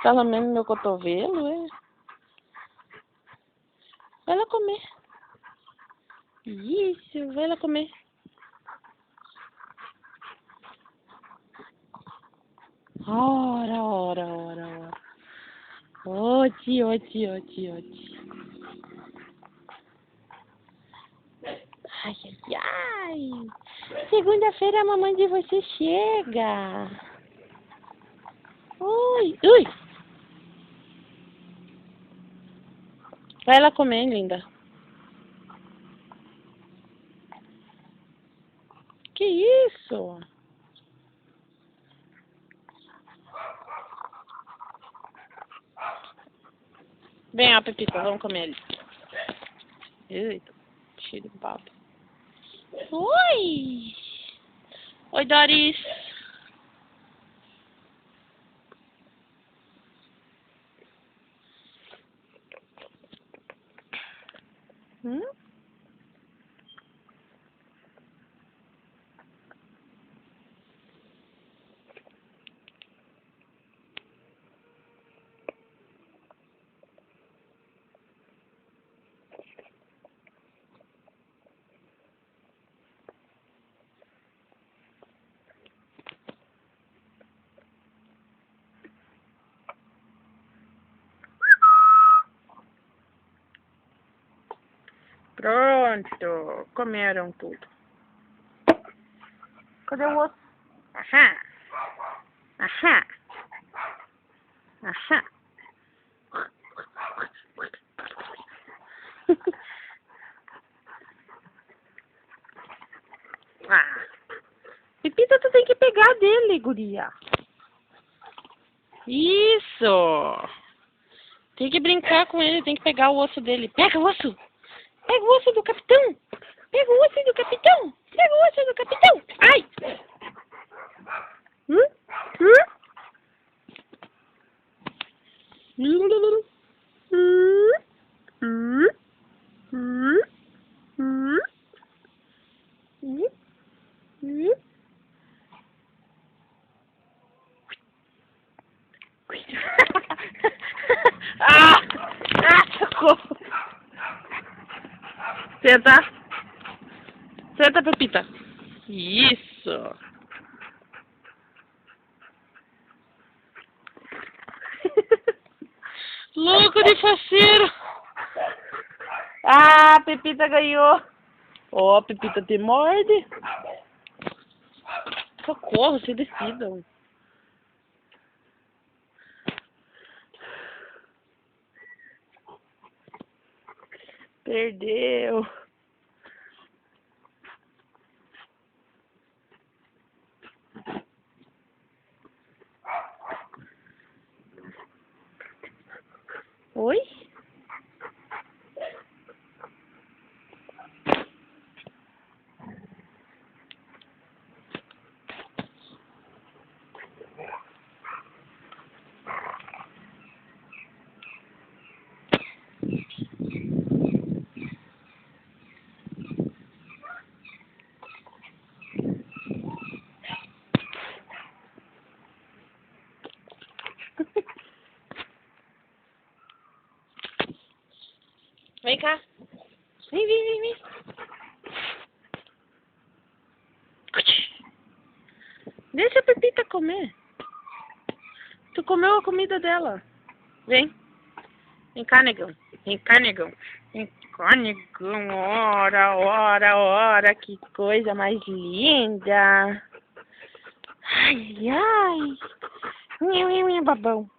Tá lambendo meu cotovelo, é? Vai lá comer. Isso, vai lá comer. Ora. Oti. Ai. Segunda-feira a mamãe de você chega. Ui. Vai lá comer, linda. Que isso? Vem, ó, Pepita, vamos comer ali. Eita, cheio de papo. Oi! Oi, Doris. Hum? Pronto, comeram tudo. Cadê o osso? Aham. Ah. Pepita, tu tem que pegar dele, guria. Isso. Tem que brincar com ele, tem que pegar o osso dele. Pega o osso. Pega o osso do capitão. Pega o osso do capitão. Pega o osso do capitão. Ai. Socorro. Senta, Pepita. Isso. Louco de faceiro. Ah, Pepita ganhou. Ó, Pepita te morde. Socorro, se decidam. Perdeu. Oi? Vem cá. Vem. Deixa a Pepita comer. Tu comeu a comida dela. Vem. Vem cá, negão. Vem cá, negão. Ora. Que coisa mais linda. Ai. Babão.